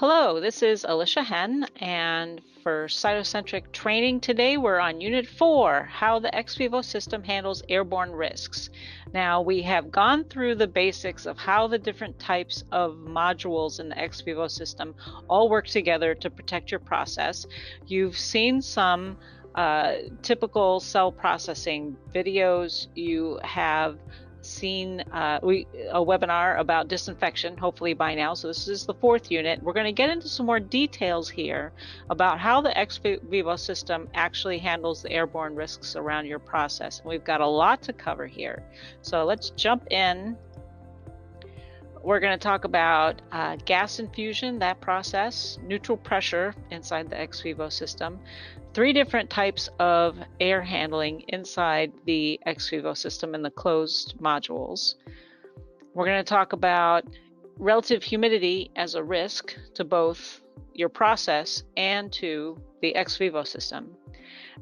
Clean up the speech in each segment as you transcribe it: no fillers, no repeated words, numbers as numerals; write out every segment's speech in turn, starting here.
Hello, this is Alicia Hen, and for Cytocentric training today, we're on Unit 4, how the Xvivo system handles airborne risks. Now, we have gone through the basics of how the different types of modules in the Xvivo system all work together to protect your process. You've seen some typical cell processing videos. You have seen a webinar about disinfection, hopefully by now. So this is the 4th unit. We're going to get into some more details here about how the Xvivo system actually handles the airborne risks around your process. And we've got a lot to cover here. So let's jump in. We're going to talk about gas infusion, that process, neutral pressure inside the Xvivo system, 3 different types of air handling inside the Xvivo system in the closed modules. We're going to talk about relative humidity as a risk to both your process and to the Xvivo system.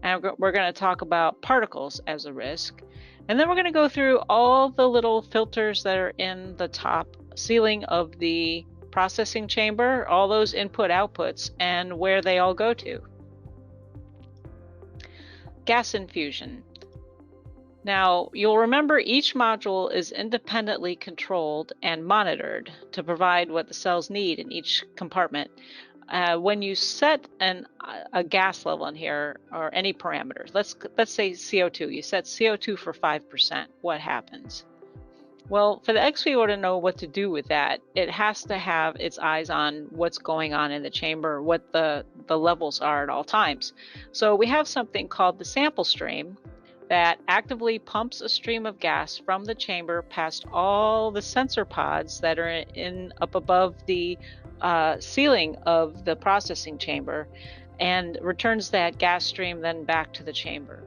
And we're going to talk about particles as a risk. And then we're going to go through all the little filters that are in the top ceiling of the processing chamber, all those input-outputs, and where they all go to. Gas infusion. Now, you'll remember each module is independently controlled and monitored to provide what the cells need in each compartment. When you set a gas level in here, or any parameters, let's say CO2, you set CO2 for 5%, what happens? Well, for the Xvivo to know what to do with that, it has to have its eyes on what's going on in the chamber, what the levels are at all times. So we have something called the sample stream that actively pumps a stream of gas from the chamber past all the sensor pods that are up above the ceiling of the processing chamber and returns that gas stream then back to the chamber.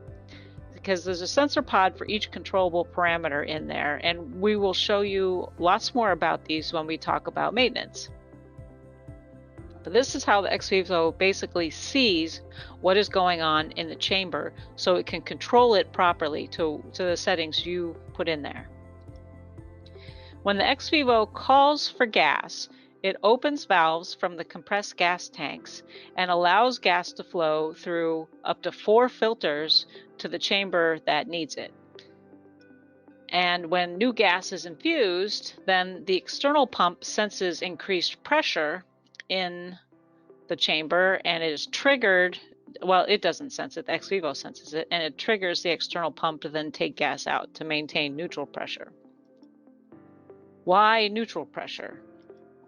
Because there's a sensor pod for each controllable parameter in there, and we will show you lots more about these when we talk about maintenance. But this is how the Xvivo basically sees what is going on in the chamber so it can control it properly to the settings you put in there. When the Xvivo calls for gas, it opens valves from the compressed gas tanks and allows gas to flow through up to 4 filters to the chamber that needs it. And when new gas is infused, then the external pump senses increased pressure in the chamber and it is triggered. Well, it doesn't sense it, the Xvivo senses it, and it triggers the external pump to then take gas out to maintain neutral pressure. Why neutral pressure?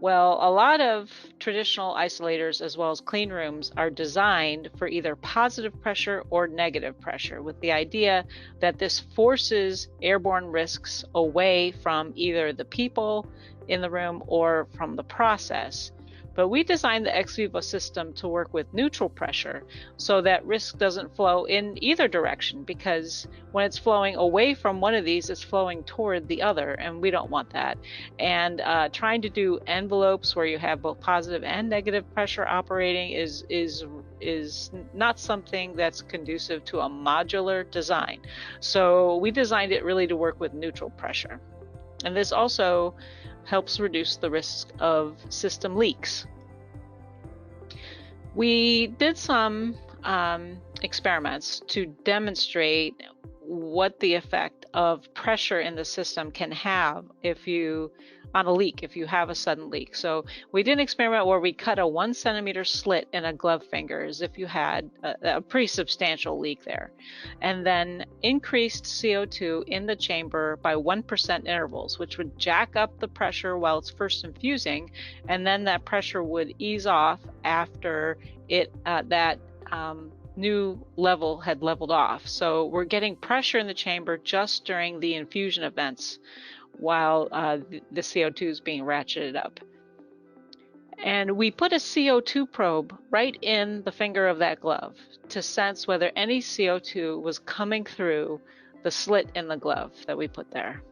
Well, a lot of traditional isolators as well as clean rooms are designed for either positive pressure or negative pressure, with the idea that this forces airborne risks away from either the people in the room or from the process. But we designed the Xvivo system to work with neutral pressure so that risk doesn't flow in either direction, because when it's flowing away from one of these, it's flowing toward the other, and we don't want that. And trying to do envelopes where you have both positive and negative pressure operating is not something that's conducive to a modular design. So we designed it really to work with neutral pressure. And this also helps reduce the risk of system leaks. We did some experiments to demonstrate what the effect of pressure in the system can have on a leak, if you have a sudden leak. So we did an experiment where we cut a 1 centimeter slit in a glove finger as if you had a pretty substantial leak there, and then increased CO2 in the chamber by 1% intervals, which would jack up the pressure while it's first infusing, and then that pressure would ease off after that new level had leveled off. So we're getting pressure in the chamber just during the infusion events while the CO2 is being ratcheted up. And we put a CO2 probe right in the finger of that glove to sense whether any CO2 was coming through the slit in the glove that we put there.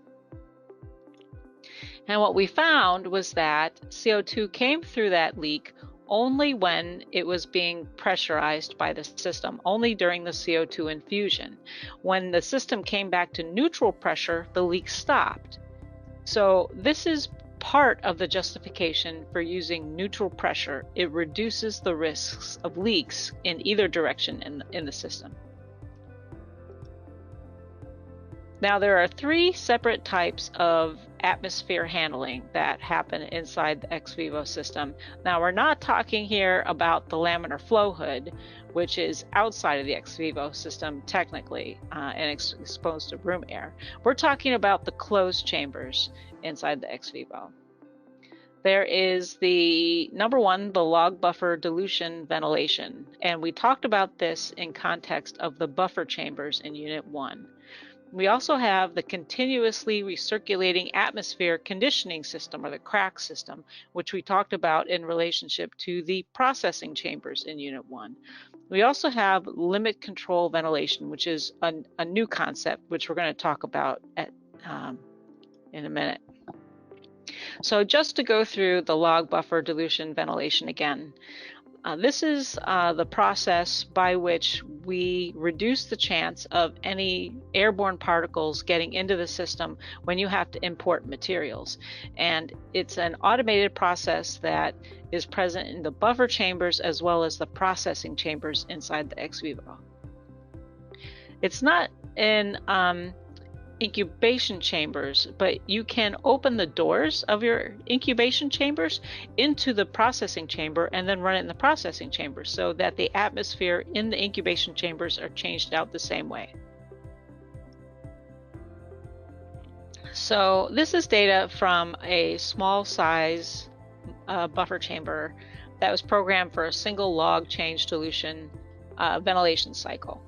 And what we found was that CO2 came through that leak only when it was being pressurized by the system, only during the CO2 infusion. When the system came back to neutral pressure, the leak stopped. So this is part of the justification for using neutral pressure. It reduces the risks of leaks in either direction in the system. Now, there are 3 separate types of atmosphere handling that happen inside the Xvivo system. Now, we're not talking here about the laminar flow hood, which is outside of the Xvivo system technically and exposed to room air. We're talking about the closed chambers inside the Xvivo. There is the number 1, the log buffer dilution ventilation, and we talked about this in context of the buffer chambers in Unit 1. We also have the continuously recirculating atmosphere conditioning system, or the CRAC system, which we talked about in relationship to the processing chambers in Unit 1. We also have limit control ventilation, which is a new concept, which we're going to talk about in a minute. So just to go through the log buffer dilution ventilation again. This is the process by which we reduce the chance of any airborne particles getting into the system when you have to import materials. And it's an automated process that is present in the buffer chambers as well as the processing chambers inside the Xvivo. It's not in incubation chambers, but you can open the doors of your incubation chambers into the processing chamber and then run it in the processing chamber so that the atmosphere in the incubation chambers are changed out the same way. So this is data from a small size buffer chamber that was programmed for a single log change dilution ventilation cycle.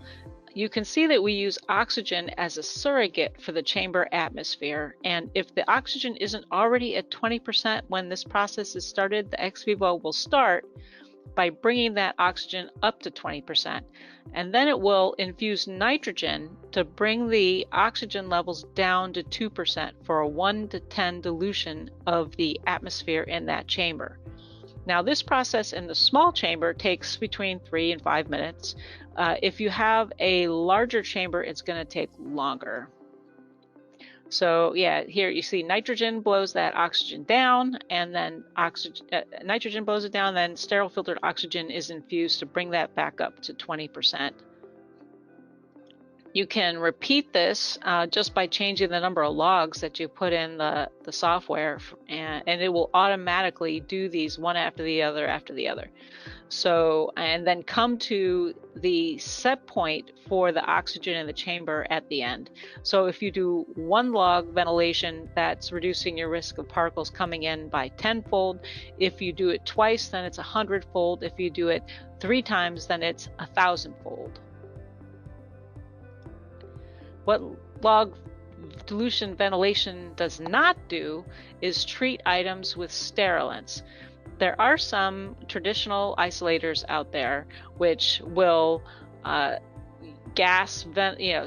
You can see that we use oxygen as a surrogate for the chamber atmosphere, and if the oxygen isn't already at 20% when this process is started, the Xvivo will start by bringing that oxygen up to 20%, and then it will infuse nitrogen to bring the oxygen levels down to 2% for a 1 to 10 dilution of the atmosphere in that chamber. Now, this process in the small chamber takes between 3 and 5 minutes. If you have a larger chamber, it's going to take longer. So yeah, here you see nitrogen blows that oxygen down, and then nitrogen blows it down, then sterile filtered oxygen is infused to bring that back up to 20%. You can repeat this just by changing the number of logs that you put in the software, and it will automatically do these one after the other. So, and then come to the set point for the oxygen in the chamber at the end. So if you do 1 log ventilation, that's reducing your risk of particles coming in by 10-fold. If you do it twice, then it's 100-fold. If you do it 3 times, then it's 1,000-fold. What log dilution ventilation does not do is treat items with sterilants. There are some traditional isolators out there which will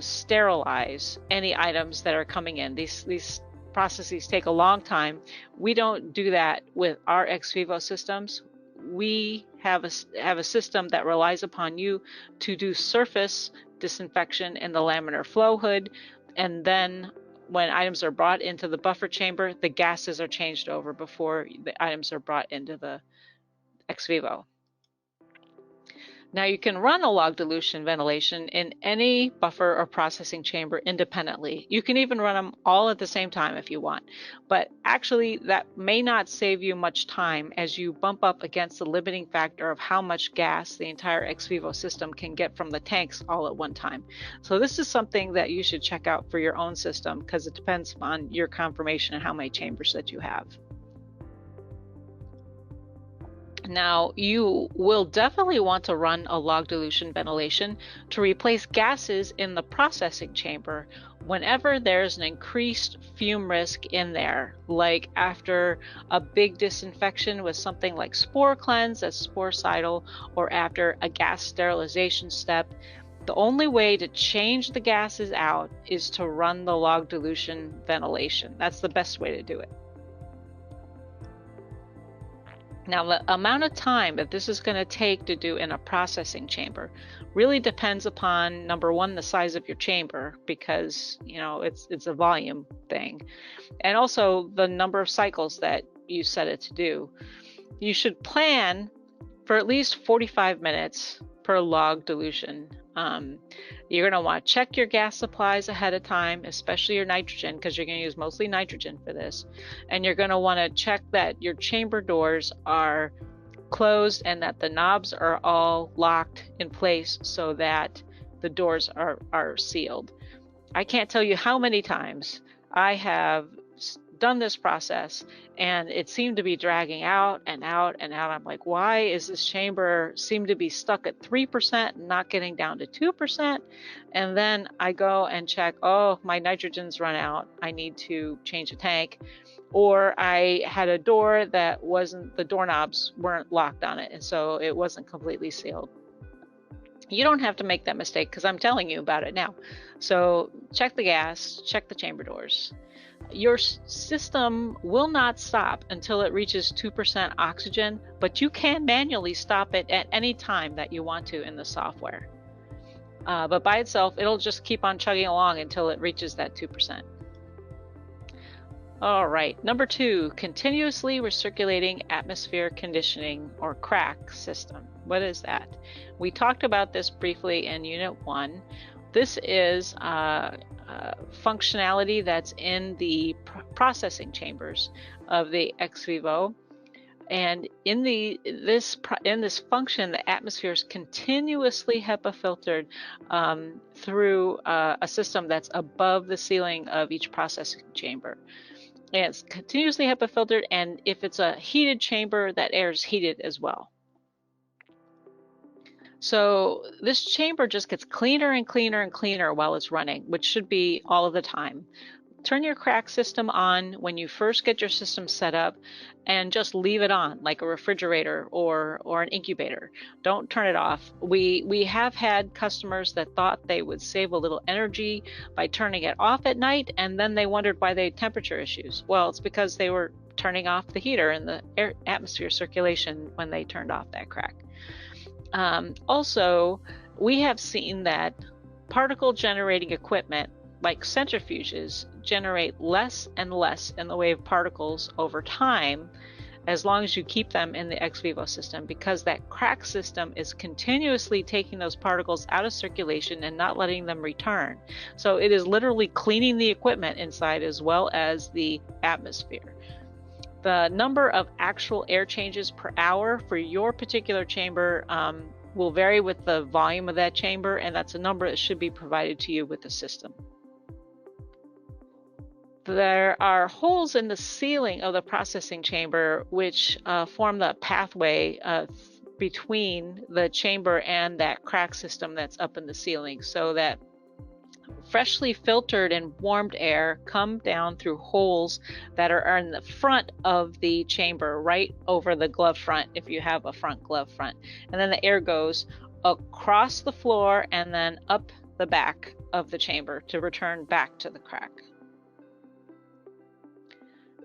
sterilize any items that are coming in. These processes take a long time. We don't do that with our Xvivo systems. We have a system that relies upon you to do surface disinfection in the laminar flow hood, and then when items are brought into the buffer chamber, the gases are changed over before the items are brought into the Xvivo. Now you can run a log dilution ventilation in any buffer or processing chamber independently. You can even run them all at the same time if you want, but actually that may not save you much time as you bump up against the limiting factor of how much gas the entire Xvivo system can get from the tanks all at one time. So this is something that you should check out for your own system because it depends on your conformation and how many chambers that you have. Now, you will definitely want to run a log dilution ventilation to replace gases in the processing chamber whenever there's an increased fume risk in there, like after a big disinfection with something like spore cleanse that's sporicidal, or after a gas sterilization step. The only way to change the gases out is to run the log dilution ventilation. That's the best way to do it. Now, the amount of time that this is going to take to do in a processing chamber really depends upon, number one, the size of your chamber, because it's a volume thing, and also the number of cycles that you set it to do. You should plan for at least 45 minutes per log dilution. You're going to want to check your gas supplies ahead of time, especially your nitrogen, because you're going to use mostly nitrogen for this. And you're going to want to check that your chamber doors are closed and that the knobs are all locked in place so that the doors are sealed. I can't tell you how many times I have done this process and it seemed to be dragging out and out and out. I'm like, why is this chamber seem to be stuck at 3% and not getting down to 2%? And then I go and check, oh, my nitrogen's run out, I need to change a tank. Or I had a door that the doorknobs weren't locked on it, and so it wasn't completely sealed. You don't have to make that mistake because I'm telling you about it now. So check the gas, check the chamber doors. Your system will not stop until it reaches 2% oxygen, but you can manually stop it at any time that you want to in the software. But by itself, it'll just keep on chugging along until it reaches that 2%. All right, number 2, continuously recirculating atmosphere conditioning, or CRAC system. What is that? We talked about this briefly in Unit 1. This is functionality that's in the processing chambers of the Xvivo. And in this function, the atmosphere is continuously HEPA filtered through a system that's above the ceiling of each processing chamber. And it's continuously HEPA filtered, and if it's a heated chamber, that air is heated as well. So this chamber just gets cleaner and cleaner and cleaner while it's running, which should be all of the time. Turn your CRAC system on when you first get your system set up, and just leave it on like a refrigerator or an incubator. Don't turn it off. We have had customers that thought they would save a little energy by turning it off at night, and then they wondered why they had temperature issues. Well, it's because they were turning off the heater and the atmosphere circulation when they turned off that CRAC. Also, we have seen that particle generating equipment like centrifuges generate less and less in the way of particles over time, as long as you keep them in the Xvivo system, because that CRAC system is continuously taking those particles out of circulation and not letting them return. So it is literally cleaning the equipment inside as well as the atmosphere. The number of actual air changes per hour for your particular chamber will vary with the volume of that chamber, and that's a number that should be provided to you with the system. There are holes in the ceiling of the processing chamber which form the pathway between the chamber and that CRAC system that's up in the ceiling, so that freshly filtered and warmed air come down through holes that are in the front of the chamber, right over the glove front if you have a front glove front. And then the air goes across the floor and then up the back of the chamber to return back to the CRAC.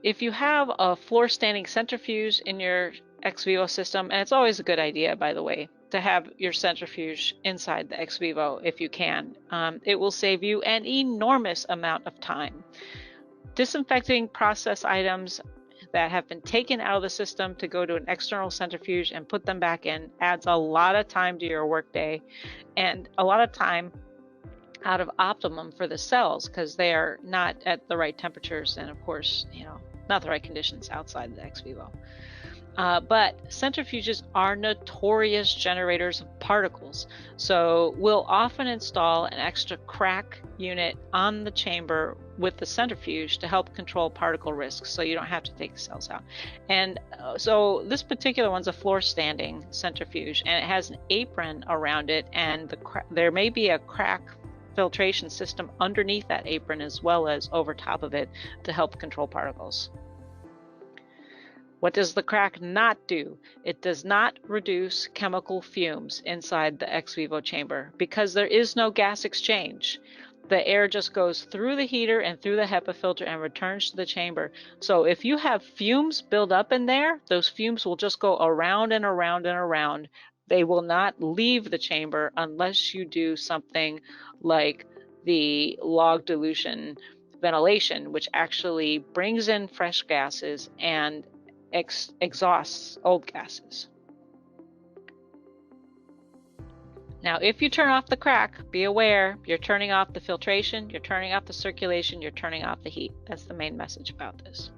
If you have a floor standing centrifuge in your Xvivo system, and it's always a good idea, by the way, to have your centrifuge inside the Xvivo if you can, it will save you an enormous amount of time. Disinfecting process items that have been taken out of the system to go to an external centrifuge and put them back in adds a lot of time to your workday, and a lot of time out of optimum for the cells, because they are not at the right temperatures and, of course, not the right conditions outside the Xvivo. But centrifuges are notorious generators of particles, so we'll often install an extra CRAC unit on the chamber with the centrifuge to help control particle risks, so you don't have to take the cells out. And so this particular one's a floor standing centrifuge, and it has an apron around it, and there may be a CRAC filtration system underneath that apron as well as over top of it to help control particles. What does the CRAC not do? It does not reduce chemical fumes inside the Xvivo chamber because there is no gas exchange. the air just goes through the heater and through the HEPA filter and returns to the chamber. So if you have fumes build up in there, those fumes will just go around and around and around. They will not leave the chamber unless you do something like the log dilution ventilation, which actually brings in fresh gases and exhausts old gases. Now, if you turn off the crack, be aware you're turning off the filtration, you're turning off the circulation, you're turning off the heat. That's the main message about this.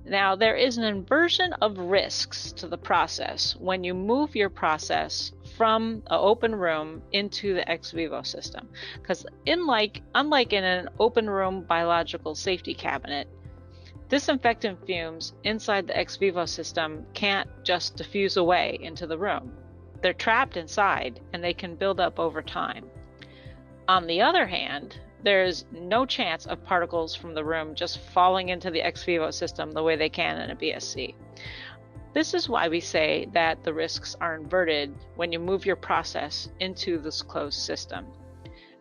Now, there is an inversion of risks to the process when you move your process from an open room into the Xvivo system. Because unlike in an open room biological safety cabinet, disinfectant fumes inside the Xvivo system can't just diffuse away into the room. They're trapped inside and they can build up over time. On the other hand, there's no chance of particles from the room just falling into the Xvivo system the way they can in a BSC. This is why we say that the risks are inverted when you move your process into this closed system.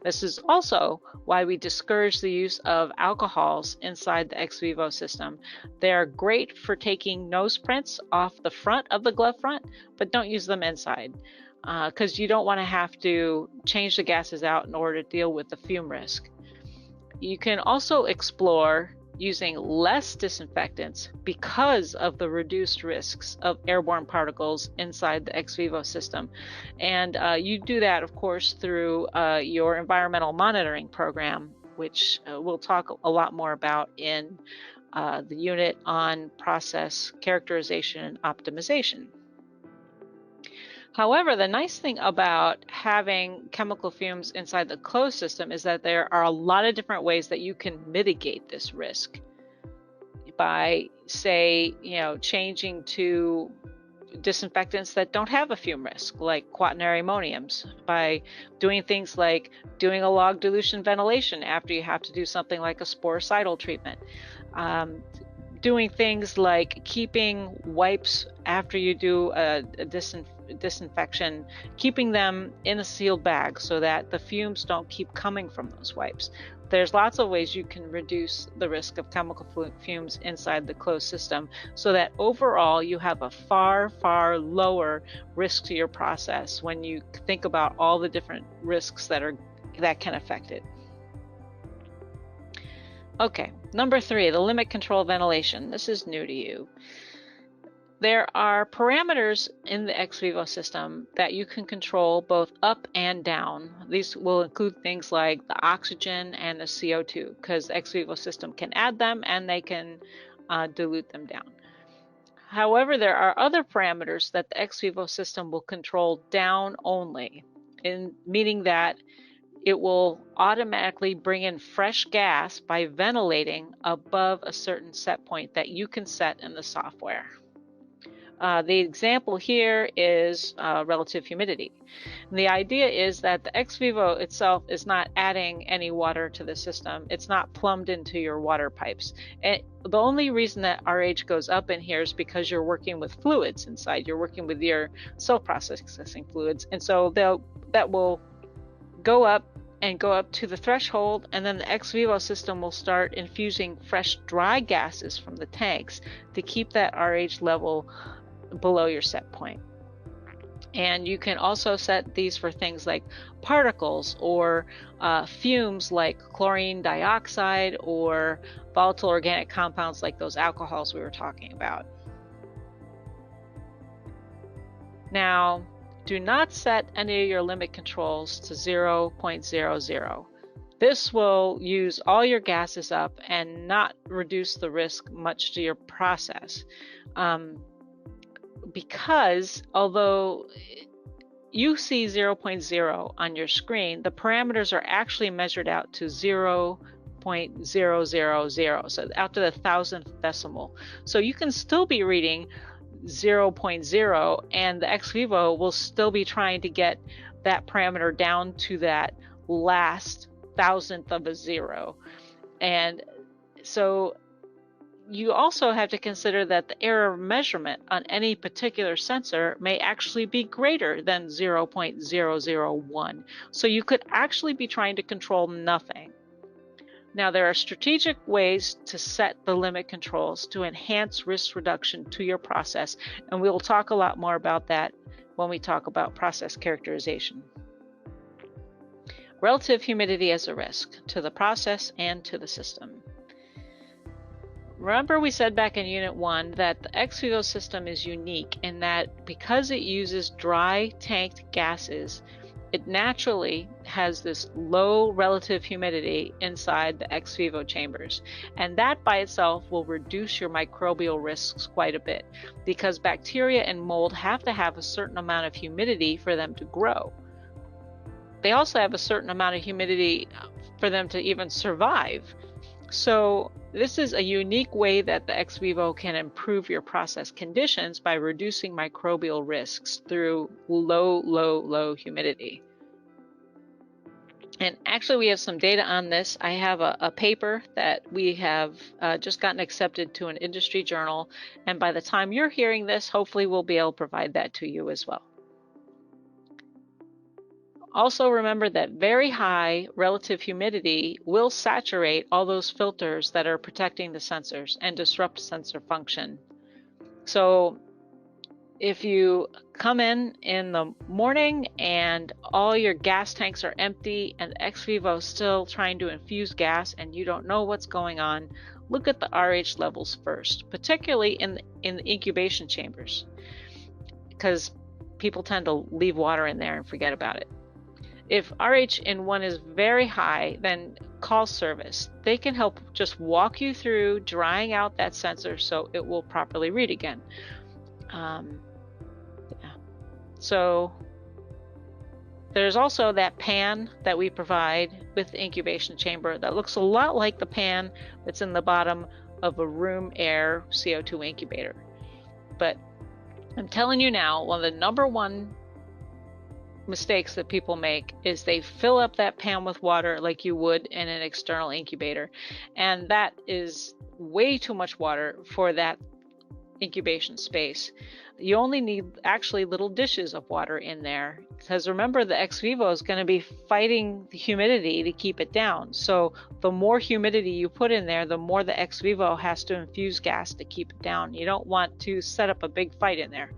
This is also why we discourage the use of alcohols inside the Xvivo system. They are great for taking nose prints off the front of the glove front, but don't use them inside because you don't want to have to change the gases out in order to deal with the fume risk. You can also explore using less disinfectants because of the reduced risks of airborne particles inside the Xvivo system. And you do that, of course, through your environmental monitoring program, which we'll talk a lot more about in the unit on process characterization and optimization. However, the nice thing about having chemical fumes inside the closed system is that there are a lot of different ways that you can mitigate this risk by, say, changing to disinfectants that don't have a fume risk, like quaternary ammoniums, by doing things like doing a log dilution ventilation after you have to do something like a sporicidal treatment, doing things like keeping wipes after you do a disinfection, keeping them in a sealed bag so that the fumes don't keep coming from those wipes. There's lots of ways you can reduce the risk of chemical fumes inside the closed system so that overall you have a far, far lower risk to your process when you think about all the different risks that can affect it. Okay, number 3, the limit control ventilation. This is new to you. There are parameters in the Xvivo system that you can control both up and down. These will include things like the oxygen and the CO2, because the Xvivo system can add them and they can dilute them down. However, there are other parameters that the Xvivo system will control down only, meaning that it will automatically bring in fresh gas by ventilating above a certain set point that you can set in the software. The example here is relative humidity. And the idea is that the Xvivo itself is not adding any water to the system. It's not plumbed into your water pipes. And the only reason that RH goes up in here is because you're working with fluids inside. You're working with your cell processing fluids. And so that will go up to the threshold, and then the Xvivo system will start infusing fresh dry gases from the tanks to keep that RH level below your set point. And you can also set these for things like particles or fumes like chlorine dioxide or volatile organic compounds like those alcohols we were talking about. Now, do not set any of your limit controls to 0.00. This will use all your gases up and not reduce the risk much to your process. Because although you see 0.0 on your screen, the parameters are actually measured out to 0.000, so out to the 1,000th decimal. So you can still be reading 0.0 and the Xvivo will still be trying to get that parameter down to that last 1,000th of a zero. And so you also have to consider that the error of measurement on any particular sensor may actually be greater than 0.001. So you could actually be trying to control nothing. Now, there are strategic ways to set the limit controls to enhance risk reduction to your process, and we'll talk a lot more about that when we talk about process characterization. Relative humidity as a risk to the process and to the system. Remember we said back in Unit 1 that the Xvivo system is unique in that because it uses dry tanked gases, it naturally has this low relative humidity inside the Xvivo chambers. And that by itself will reduce your microbial risks quite a bit because bacteria and mold have to have a certain amount of humidity for them to grow. They also have a certain amount of humidity for them to even survive. So this is a unique way that the Xvivo can improve your process conditions by reducing microbial risks through low humidity. And actually we have some data on this. I have a paper that we have just gotten accepted to an industry journal, and by the time you're hearing this, hopefully we'll be able to provide that to you as well. Also remember that very high relative humidity will saturate all those filters that are protecting the sensors and disrupt sensor function. So if you come in the morning and all your gas tanks are empty and Xvivo is still trying to infuse gas and you don't know what's going on, look at the RH levels first, particularly in the incubation chambers, because people tend to leave water in there and forget about it. If RH in one is very high, then call service. They can help just walk you through drying out that sensor so it will properly read again. So there's also that pan that we provide with the incubation chamber that looks a lot like the pan that's in the bottom of a room air CO2 incubator. But I'm telling you now, one of the #1 mistakes that people make is they fill up that pan with water like you would in an external incubator, and that is way too much water for that incubation space. You only need actually little dishes of water in there, because remember the Xvivo is going to be fighting the humidity to keep it down. So the more humidity you put in there, the more the Xvivo has to infuse gas to keep it down. You don't want to set up a big fight in there.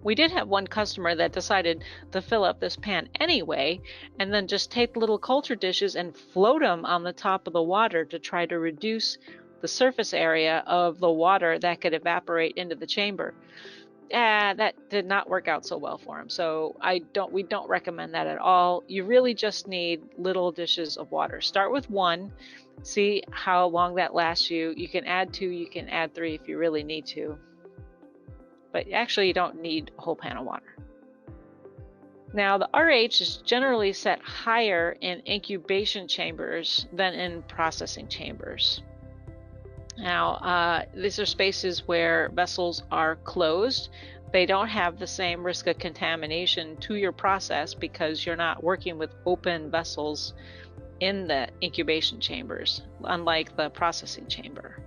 We did have one customer that decided to fill up this pan anyway, and then just take little culture dishes and float them on the top of the water to try to reduce the surface area of the water that could evaporate into the chamber. That did not work out so well for him. So we don't recommend that at all. You really just need little dishes of water. Start with 1, see how long that lasts you. You can add 2, you can add 3 if you really need to. But actually you don't need a whole pan of water. Now the RH is generally set higher in incubation chambers than in processing chambers. Now these are spaces where vessels are closed. They don't have the same risk of contamination to your process because you're not working with open vessels in the incubation chambers, unlike the processing chamber.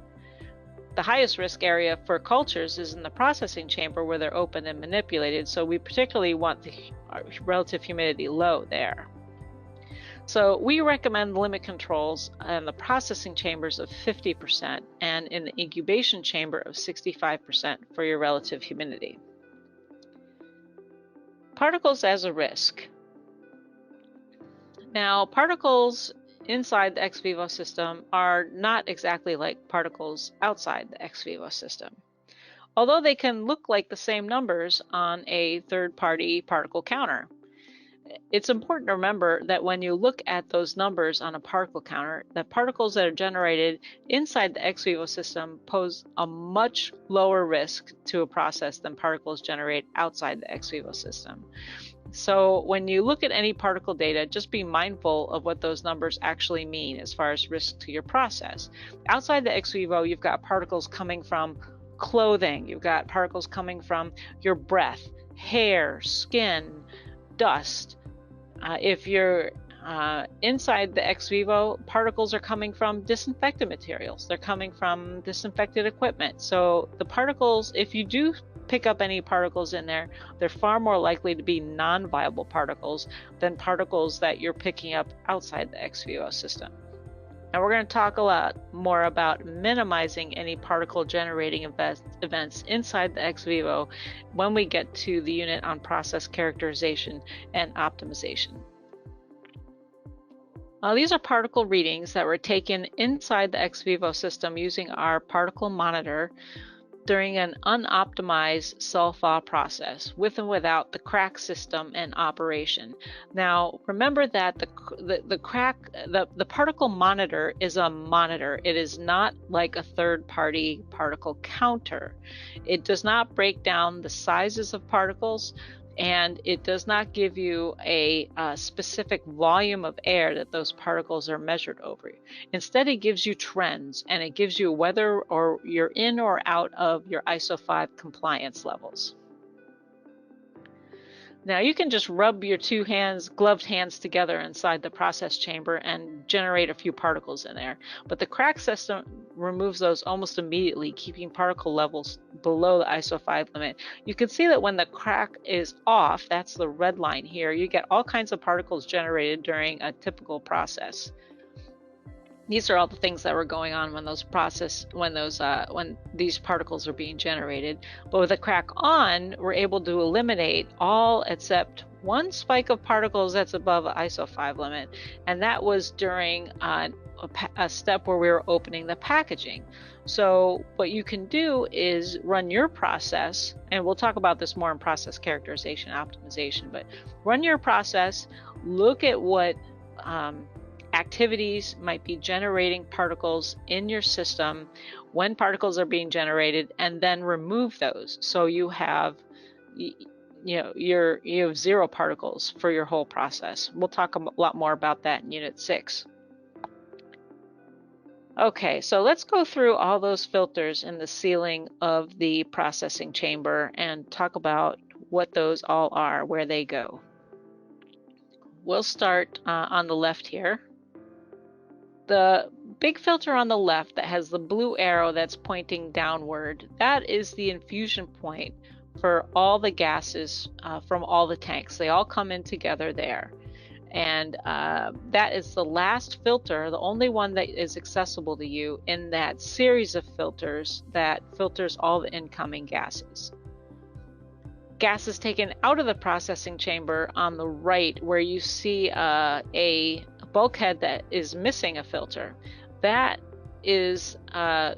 The highest risk area for cultures is in the processing chamber where they're open and manipulated, so we particularly want the relative humidity low there. So we recommend limit controls in the processing chambers of 50% and in the incubation chamber of 65% for your relative humidity. Particles as a risk. Now, particles inside the Xvivo system are not exactly like particles outside the Xvivo system, although they can look like the same numbers on a third-party particle counter. It's important to remember that when you look at those numbers on a particle counter, the particles that are generated inside the Xvivo system pose a much lower risk to a process than particles generated outside the Xvivo system. So when you look at any particle data, just be mindful of what those numbers actually mean as far as risk to your process. Outside the Xvivo, you've got particles coming from clothing, you've got particles coming from your breath, hair, skin, dust. If you're inside the ex vivo, particles are coming from disinfected materials. They're coming from disinfected equipment. So the particles, if you do pick up any particles in there, they're far more likely to be non-viable particles than particles that you're picking up outside the ex vivo system. And we're going to talk a lot more about minimizing any particle generating events inside the ex vivo when we get to the unit on process characterization and optimization. These are particle readings that were taken inside the ex vivo system using our particle monitor during an unoptimized cell thaw process with and without the crack system in operation. Now, remember that the particle monitor is a monitor. It is not like a third-party particle counter. It does not break down the sizes of particles, and it does not give you a specific volume of air that those particles are measured over. Instead, it gives you trends, and it gives you whether or you're in or out of your ISO 5 compliance levels. Now you can just rub your two hands, gloved hands together inside the process chamber and generate a few particles in there. But the crack system removes those almost immediately, keeping particle levels below the ISO 5 limit. You can see that when the crack is off, that's the red line here, you get all kinds of particles generated during a typical process. These are all the things that were going on when when these particles are being generated. But with the crack on, we're able to eliminate all except one spike of particles that's above the ISO 5 limit, and that was during a step where we were opening the packaging. So what you can do is run your process, and we'll talk about this more in process characterization optimization, but run your process, look at what activities might be generating particles in your system, when particles are being generated, and then remove those. So you have, you have 0 particles for your whole process. We'll talk a lot more about that in Unit 6. Okay, so let's go through all those filters in the ceiling of the processing chamber and talk about what those all are, where they go. We'll start on the left here. The big filter on the left that has the blue arrow that's pointing downward, that is the infusion point for all the gases from all the tanks. They all come in together there. And that is the last filter, the only one that is accessible to you in that series of filters that filters all the incoming gases. Gases taken out of the processing chamber on the right, where you see a bulkhead that is missing a filter. That is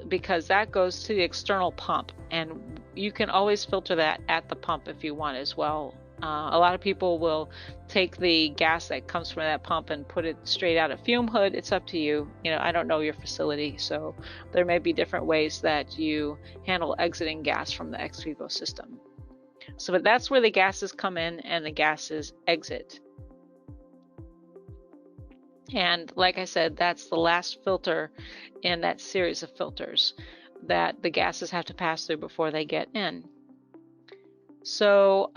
because that goes to the external pump, and you can always filter that at the pump if you want as well. A lot of people will take the gas that comes from that pump and put it straight out a fume hood. It's up to you. I don't know your facility, so there may be different ways that you handle exiting gas from the ex vivo system. So, but that's where the gases come in and the gases exit. And like I said, that's the last filter in that series of filters that the gases have to pass through before they get in. So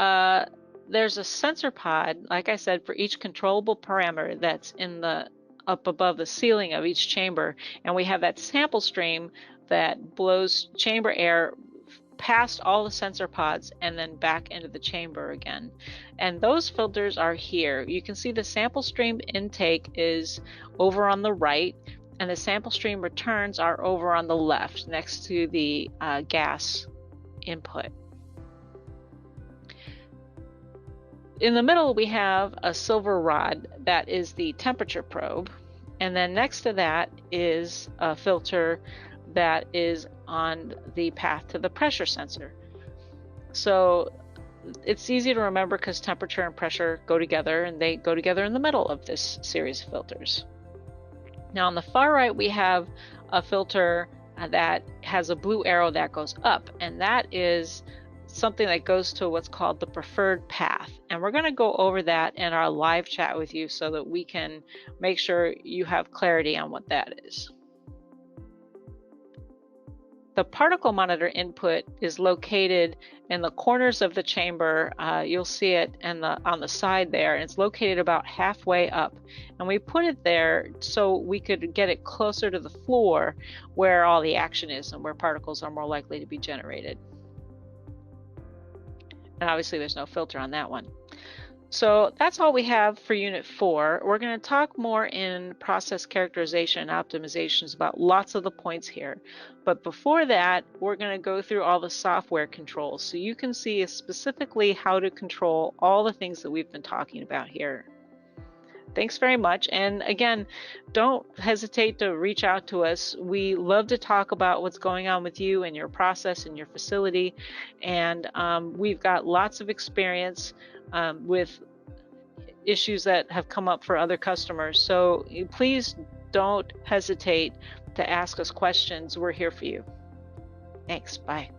there's a sensor pod, like I said, for each controllable parameter that's in the up above the ceiling of each chamber, and we have that sample stream that blows chamber air past all the sensor pods and then back into the chamber again. And those filters are here. You can see the sample stream intake is over on the right, and the sample stream returns are over on the left next to the gas input. In the middle, we have a silver rod that is the temperature probe, and then next to that is a filter that is on the path to the pressure sensor. So it's easy to remember because temperature and pressure go together, and they go together in the middle of this series of filters. Now on the far right, we have a filter that has a blue arrow that goes up, and that is something that goes to what's called the preferred path. And we're going to go over that in our live chat with you so that we can make sure you have clarity on what that is. The particle monitor input is located in the corners of the chamber. You'll see it on the side there, and it's located about halfway up. And we put it there so we could get it closer to the floor where all the action is and where particles are more likely to be generated. And obviously there's no filter on that one. So that's all we have for Unit 4. We're going to talk more in process characterization and optimizations about lots of the points here. But before that, we're going to go through all the software controls so you can see specifically how to control all the things that we've been talking about here. Thanks very much. And again, don't hesitate to reach out to us. We love to talk about what's going on with you and your process and your facility. And we've got lots of experience with issues that have come up for other customers. So please don't hesitate to ask us questions. We're here for you. Thanks. Bye.